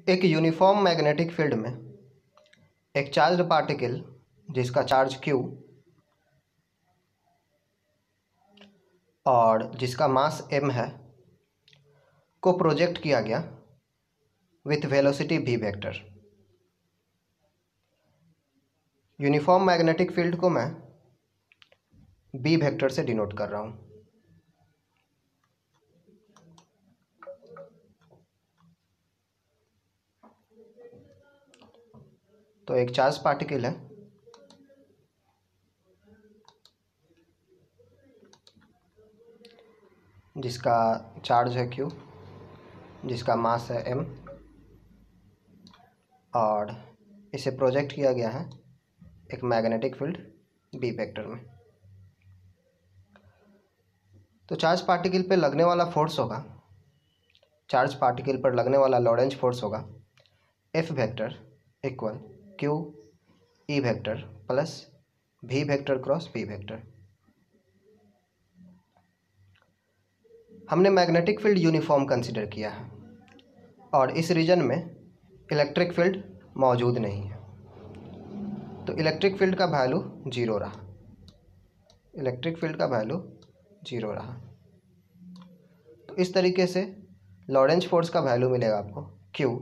एक uniform magnetic field में एक चार्ज्ड पार्टिकल जिसका चार्ज Q और जिसका मास m है को प्रोजेक्ट किया गया with velocity v vector. Uniform magnetic field को मैं b वेक्टर से डिनोट कर रहा हूँ। तो एक चार्ज पार्टिकल है जिसका चार्ज है Q, जिसका मास है m और इसे प्रोजेक्ट किया गया है एक मैग्नेटिक फील्ड b वेक्टर में। तो चार्ज पार्टिकल पर लगने वाला फोर्स होगा, चार्ज पार्टिकल पर लगने वाला लॉरेंज फोर्स होगा F vector equal Q E vector plus V vector cross B vector. हमने मैग्नेटिक फील्ड यूनिफॉर्म कंसिडर किया है और इस रीजन में इलेक्ट्रिक फील्ड मौजूद नहीं है, तो इलेक्ट्रिक फील्ड का वैल्यू 0 रहा, इलेक्ट्रिक फील्ड का वैल्यू 0 रहा। तो इस तरीके से लॉरेंज फोर्स का वैल्यू मिलेगा आपको Q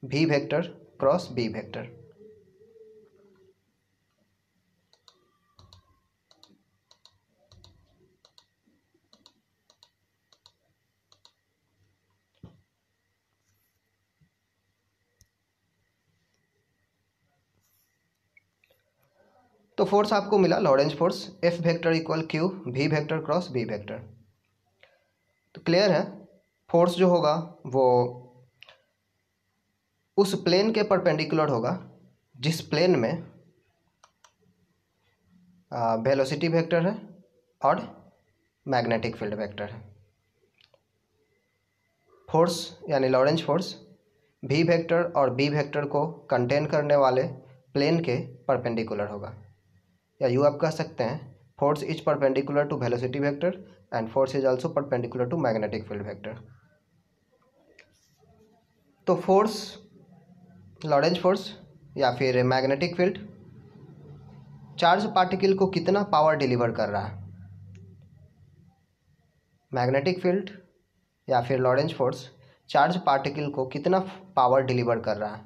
V vector cross B vector. तो फोर्स आपको मिला Lorentz force F vector equal Q V vector cross B vector. तो क्लियर है, फोर्स जो होगा वो उस प्लेन के परपेंडिकुलर होगा जिस प्लेन में वेलोसिटी वेक्टर है और मैग्नेटिक फील्ड वेक्टर है। फोर्स यानी लॉरेंज फोर्स V वेक्टर और B वेक्टर को कंटेन करने वाले प्लेन के परपेंडिकुलर होगा, या यूँ आप कह सकते हैं force is perpendicular to velocity vector and force is also perpendicular to magnetic field vector. तो फोर्स, लॉरेंज फोर्स या फिर मैग्नेटिक फील्ड चार्ज पार्टिकल को कितना पावर डिलीवर कर रहा है, मैग्नेटिक फील्ड या फिर लॉरेंज फोर्स चार्ज पार्टिकल को कितना पावर डिलीवर कर रहा है।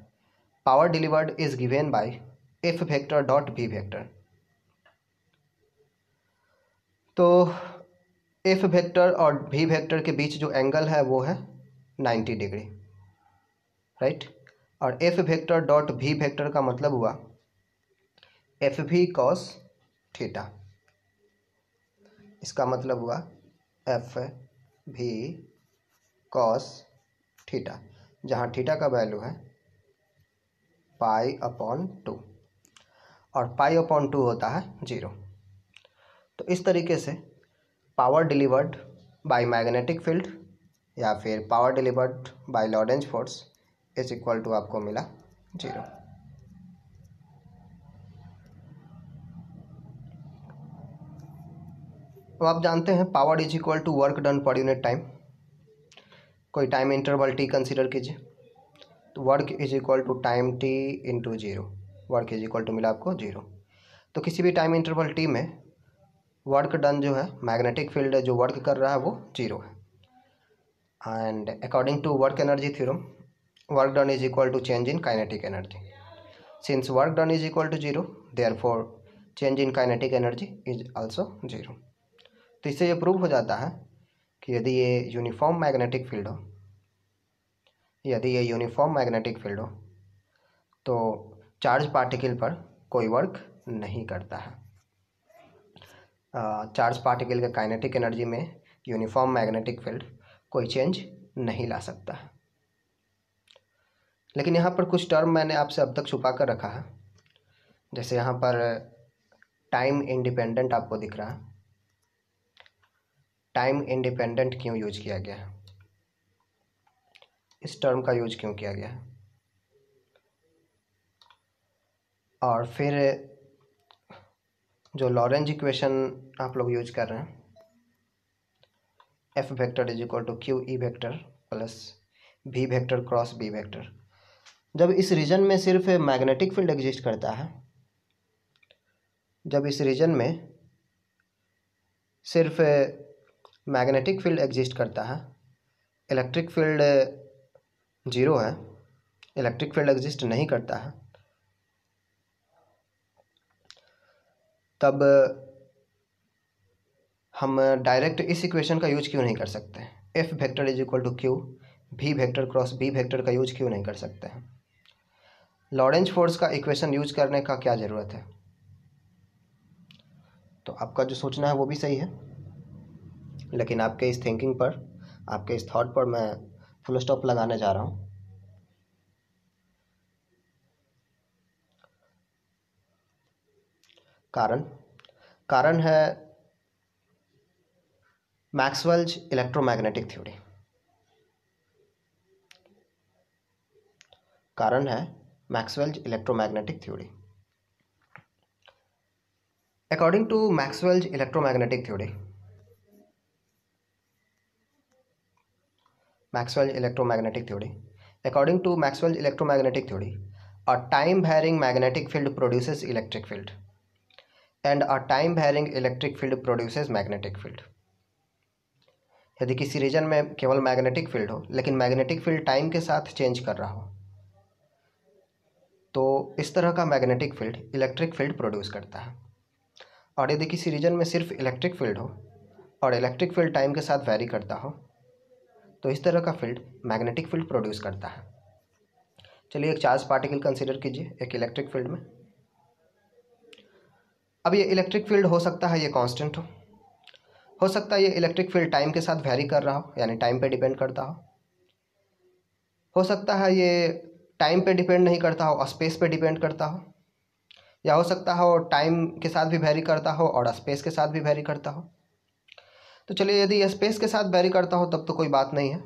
Power delivered is given by F vector dot V vector. तो F वेक्टर और V वेक्टर के बीच जो एंगल है वो है 90 डिग्री, राइट। और F vector dot V vector का मतलब हुआ FV cos थीटा, इसका मतलब हुआ FV cos थीटा, जहाँ थीटा का वैल्यू है π/2 और π/2 होता है 0। तो इस तरीके से power delivered by magnetic field या फिर power delivered by Lorentz force is equal to आपको मिला 0। तो आप जानते हैं power is equal to work done per unit time. कोई टाइम इंटरवल t कंसीडर कीजिए, तो work is equal to time t into 0, work is equal to मिला आपको 0। तो किसी भी टाइम इंटरवल t में वर्क डन जो है, मैग्नेटिक फील्ड जो वर्क कर रहा है वो 0 है। And according to work energy theorem, work done is equal to change in kinetic energy. Since work done is equal to 0, therefore change in kinetic energy is also 0। तो इससे ये prove हो जाता है कि यदि ये यूनिफॉर्म मैग्नेटिक फील्ड हो, यदि ये यूनिफॉर्म मैग्नेटिक फील्ड हो तो चार्ज पार्टिकल पर कोई वर्क नहीं करता है। चार्ज पार्टिकल के काइनेटिक एनर्जी में यूनिफॉर्म मैग्नेटिक फील्ड कोई चेंज नहीं ला सकता है। लेकिन यहाँ पर कुछ टर्म मैंने आपसे अब तक छुपा कर रखा है, जैसे यहाँ पर टाइम इंडिपेंडेंट आपको दिख रहा है। टाइम इंडिपेंडेंट क्यों यूज किया गया है, इस टर्म का यूज क्यों किया गया है। और फिर जो लॉरेंज इक्वेशन आप लोग यूज कर रहे हैं, F vector is equal to Q E vector plus V vector cross B vector, जब इस रीजन में सिर्फ मैग्नेटिक फील्ड एग्जिस्ट करता है, जब इस रीजन में सिर्फ मैग्नेटिक फील्ड एग्जिस्ट करता है, इलेक्ट्रिक फील्ड जीरो है, इलेक्ट्रिक फील्ड एग्जिस्ट नहीं करता है, तब हम डायरेक्ट इस इक्वेशन का यूज क्यों नहीं कर सकते? F vector is equal to Q V vector cross B vector का यूज क्यों नहीं कर सकते हैं? लॉरेंज फोर्स का इक्वेशन यूज करने का क्या ज़रूरत है? तो आपका जो सोचना है वो भी सही है, लेकिन आपके इस थिंकिंग पर, आपके इस थॉट पर मैं फुल स्टॉप लगाने जा रहा हूँ। कारण है मैक्सवेल्स इलेक्ट्रोमैग्नेटिक थ्योरी। कारण है Maxwell's electromagnetic theory. According to Maxwell's electromagnetic theory, according to Maxwell's electromagnetic theory, a time varying magnetic field produces electric field and a time varying electric field produces magnetic field। यदि किसी reason में केवल magnetic field हो, लेकिन magnetic field time के साथ change कर रहा हो, तो इस तरह का magnetic field electric field produce करता है। और यदि किसी रीजन में सिर्फ इलेक्ट्रिक फील्ड हो और इलेक्ट्रिक फील्ड टाइम के साथ वैरी करता हो, तो इस तरह का फील्ड मैग्नेटिक फील्ड प्रोड्यूस करता है। चलिए एक चार्ज पार्टिकल कंसीडर कीजिए एक इलेक्ट्रिक फील्ड में। अब ये इलेक्ट्रिक फील्ड हो सकता है ये कांस्टेंट हो सकता है ये इलेक्ट्रिक फील्ड टाइम के साथ वैरी कर रहा हो, यानी टाइम पे डिपेंड करता हो सकता है ये टाइम पे डिपेंड नहीं करता हो, स्पेस पे डिपेंड करता हो, या हो सकता हो टाइम के साथ भी वैरी करता हो और स्पेस के साथ भी वैरी करता हो। तो चलिए यदि स्पेस के साथ वैरी करता हो तब तो कोई बात नहीं है,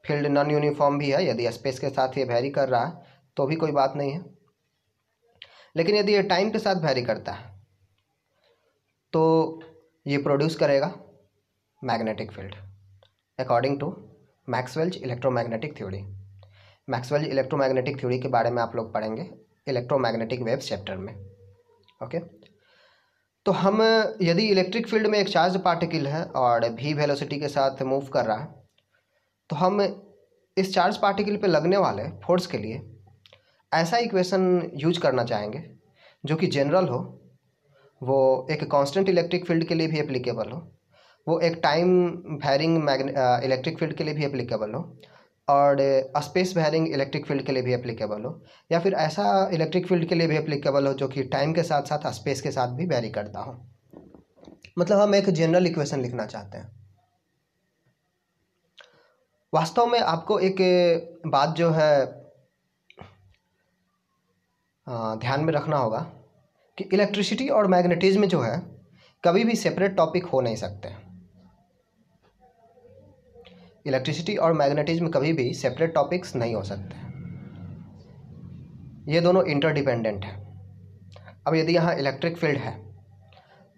फील्ड नॉन यूनिफॉर्म भी है, यदि स्पेस के साथ ये वैरी कर रहा है तो भी कोई बात नहीं है। लेकिन यदि ये टाइम के साथ वैरी करता है तो ये प्रोड्यूस करेगा magnetic field, according to Maxwell's electromagnetic theory. Maxwell electromagnetic theory के बारे में आप लोग पढ़ेंगे इलेक्ट्रोमैग्नेटिक वेव्स चैप्टर में। ओके, तो हम यदि इलेक्ट्रिक फील्ड में एक चार्ज पार्टिकल है और भी वेलोसिटी के साथ मूव कर रहा है, तो हम इस चार्ज पार्टिकल पे लगने वाले फोर्स के लिए ऐसा इक्वेशन यूज करना चाहेंगे जो कि जनरल हो, वो एक कांस्टेंट इलेक्ट्रिक फील्ड के लिए भी एप्लीकेबल हो, वो एक टाइम वैरिंग इलेक्ट्रिक फील्ड के लिए भी एप्लीकेबल हो, और स्पेस वैरिंग इलेक्ट्रिक फील्ड के लिए भी एप्लीकेबल हो, या फिर ऐसा इलेक्ट्रिक फील्ड के लिए भी एप्लीकेबल हो जो कि टाइम के साथ साथ स्पेस के साथ भी वैरी करता हो। मतलब हम एक जनरल इक्वेशन लिखना चाहते हैं। वास्तव में आपको एक बात जो है ध्यान में रखना होगा कि इलेक्ट्रिसिटी और मैग्नेटिज्म जो है कभी भी सेपरेट टॉपिक हो नहीं सकते। इलेक्ट्रिसिटी और मैग्नेटिज्म कभी भी सेपरेट टॉपिक्स नहीं हो सकते, ये दोनों इंटरडिपेंडेंट है। अब यदि यहाँ इलेक्ट्रिक फील्ड है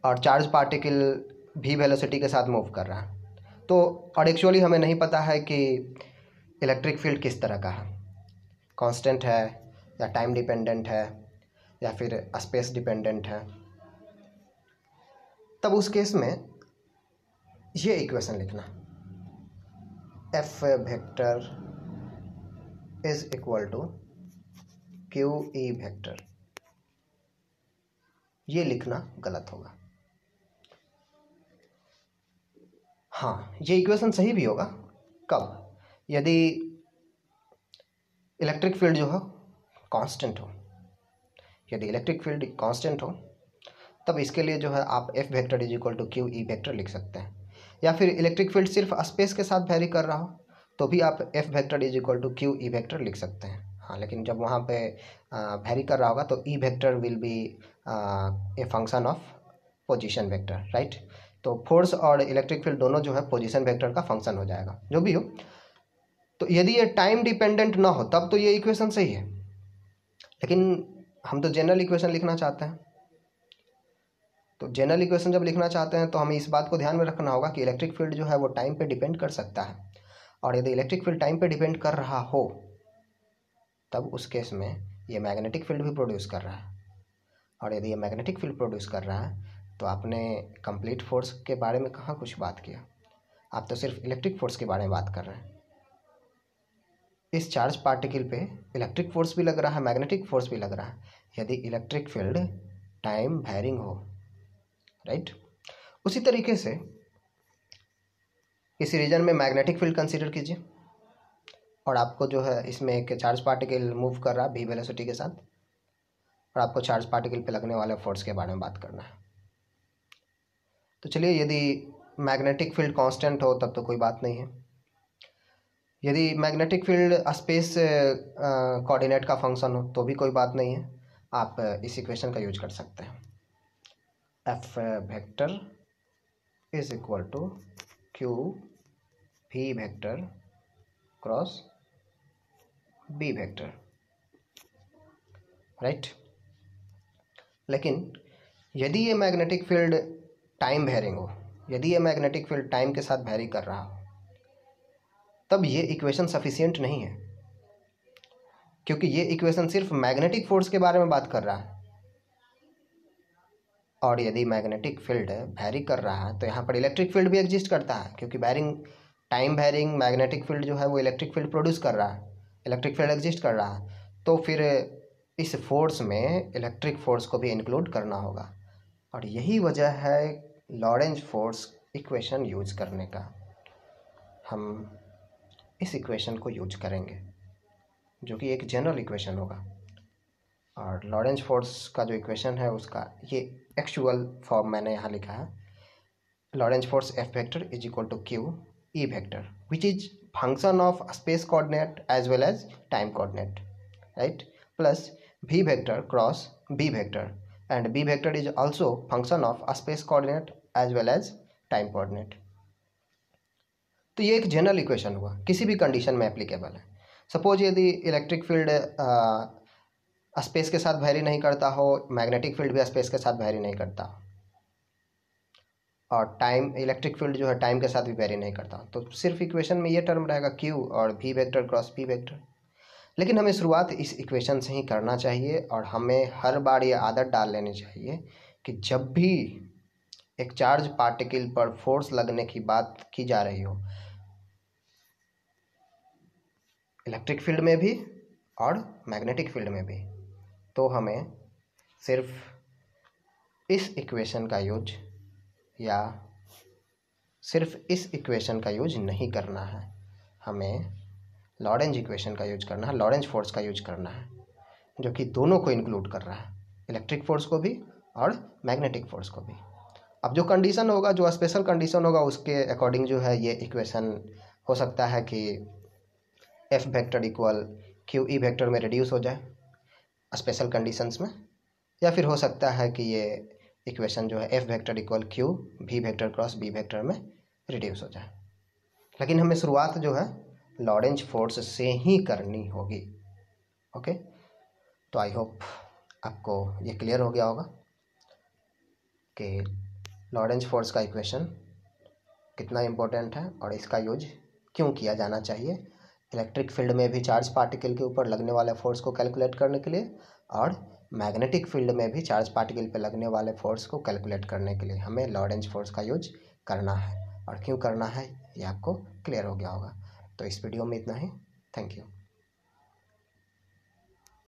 और चार्ज पार्टिकल भी वेलोसिटी के साथ मूव कर रहा है, तो और एक्चुअली हमें नहीं पता है कि इलेक्ट्रिक फील्ड किस तरह का है, कांस्टेंट है या टाइम डिपेंडेंट है या फिर स्पेस डिपेंडेंट है, तब उस केस में ये इक्वेशन लिखना, F vector is equal to Q E vector, ये लिखना गलत होगा। हाँ, ये इक्वेशन सही भी होगा कब? यदि इलेक्ट्रिक फील्ड जो है कांस्टेंट हो। यदि इलेक्ट्रिक फील्ड कांस्टेंट हो तब इसके लिए जो है आप F vector is equal to Q E vector लिख सकते हैं, या फिर इलेक्ट्रिक फील्ड सिर्फ स्पेस के साथ वैरी कर रहा हो तो भी आप F vector is equal to Q E vector लिख सकते हैं। हाँ, लेकिन जब वहाँ पे वैरी कर रहा होगा तो E vector will be a function of position vector, right. तो फोर्स और इलेक्ट्रिक फील्ड दोनों जो है पोजीशन वेक्टर का फंक्शन हो जाएगा, जो भी हो। तो यदि ये टाइम डिपेंडेंट ना हो तब तो ये इक्वेशन सही है, लेकिन हम तो जनरल इक्वेशन लिखना चाहते हैं। तो जनरल इक्वेशन जब लिखना चाहते हैं तो हमें इस बात को ध्यान में रखना होगा कि इलेक्ट्रिक फील्ड जो है वो टाइम पे डिपेंड कर सकता है, और यदि इलेक्ट्रिक फील्ड टाइम पे डिपेंड कर रहा हो तब उस केस में ये मैग्नेटिक फील्ड भी प्रोड्यूस कर रहा है। और यदि ये मैग्नेटिक फील्ड प्रोड्यूस कर रहा है तो आपने कंप्लीट फोर्स के बारे में कहाँ कुछ बात किया, आप तो सिर्फ इलेक्ट्रिक फोर्स के बारे में बात कर रहे हैं। इस चार्ज पार्टिकल पे इलेक्ट्रिक फोर्स भी लग रहा है, मैग्नेटिक फोर्स भी लग रहा है, यदि इलेक्ट्रिक फील्ड टाइम वैरिंग हो, राइट। उसी तरीके से इस रीजन में मैग्नेटिक फील्ड कंसीडर कीजिए और आपको जो है इसमें एक चार्ज पार्टिकल मूव कर रहा है v वेलोसिटी के साथ, और आपको चार्ज पार्टिकल पे लगने वाले फोर्स के बारे में बात करना है। तो चलिए, यदि मैग्नेटिक फील्ड कांस्टेंट हो तब तो कोई बात नहीं है। यदि मैग्नेटिक फील्ड स्पेस कोऑर्डिनेट का फंक्शन हो तो भी कोई बात नहीं है, आप इस इक्वेशन का यूज कर सकते हैं। F vector is equal to Q V vector cross B vector, right. लेकिन यदि ये मैग्नेटिक फील्ड टाइम वेरिंग हो, यदि ये मैग्नेटिक फील्ड टाइम के साथ वेरी कर रहा हो, तब ये इक्वेशन सफिशिएंट नहीं है, क्योंकि ये इक्वेशन सिर्फ मैग्नेटिक फोर्स के बारे में बात कर रहा है। और यदि मैग्नेटिक फील्ड वेरी कर रहा है तो यहाँ पर इलेक्ट्रिक फील्ड भी एग्जिस्ट करता है, क्योंकि टाइम वेरिंग मैग्नेटिक फील्ड जो है वो इलेक्ट्रिक फील्ड प्रोड्यूस कर रहा है, इलेक्ट्रिक फील्ड एग्जिस्ट कर रहा है। तो फिर इस फोर्स में इलेक्ट्रिक फोर्स को भी इंक्लूड करना होगा, और यही वजह है लॉरेंज फोर्स इक्वेशन यूज करने का। हम इस इक्वेशन को यूज करेंगे जो कि एक जनरल इक्वेशन होगा, और लॉरेंज फोर्स का जो इक्वेशन है उसका ये एक्चुअल फॉर्म मैंने यहाँ लिखा है। Lorentz force F vector is equal to Q E vector which is function of space coordinate as well as time coordinate, right, plus v vector cross b vector, and b vector is also function of a space coordinate as well as time coordinate। तो ये एक general equation हुआ, किसी भी condition में applicable है। Suppose यदि electric field space के साथ वेरी नहीं करता हो, मैग्नेटिक फील्ड भी स्पेस के साथ वेरी नहीं करता, और टाइम इलेक्ट्रिक फील्ड जो है टाइम के साथ भी वेरी नहीं करता, तो सिर्फ इक्वेशन में ये टर्म रहेगा q और v vector cross b vector. लेकिन हमें शुरुआत इस इक्वेशन से ही करना चाहिए, और हमें हर बार ये आदत डाल लेनी चाहिए कि जब भी एक चार्ज पार्टिकल पर फोर्स लगने की बात की जा रही हो, इलेक्ट्रिक फील्ड में भी और मैग्नेटिक फील्ड में भी, तो हमें सिर्फ इस इक्वेशन का यूज या सिर्फ इस इक्वेशन का यूज नहीं करना है, हमें लॉरेंज इक्वेशन का यूज करना है, लॉरेंज फोर्स का यूज करना है, जो कि दोनों को इंक्लूड कर रहा है, इलेक्ट्रिक फोर्स को भी और मैग्नेटिक फोर्स को भी। अब जो कंडीशन होगा, जो स्पेशल कंडीशन होगा, उसके अकॉर्डिंग जो है ये इक्वेशन हो सकता है कि F vector equal Q E vector में रिड्यूस हो जाए स्पेशल कंडीशंस में, या फिर हो सकता है कि ये इक्वेशन जो है F vector equal Q V vector cross B vector में रिड्यूस हो जाए। लेकिन हमें शुरुआत जो है लॉरेंज फोर्स से ही करनी होगी। ओके, तो आई होप आपको ये क्लियर हो गया होगा कि लॉरेंज फोर्स का इक्वेशन कितना इम्पोर्टेंट है और इसका यूज क्यों किया जाना चाहिए इलेक्ट्रिक फील्ड में भी चार्ज पार्टिकल के ऊपर लगने वाले फोर्स को कैलकुलेट करने के लिए, और मैग्नेटिक फील्ड में भी चार्ज पार्टिकल पे लगने वाले फोर्स को कैलकुलेट करने के लिए हमें लॉरेंज फोर्स का यूज करना है। और क्यों करना है ये आपको क्लियर हो गया होगा। तो इस वीडियो में इतना ही। Thank you.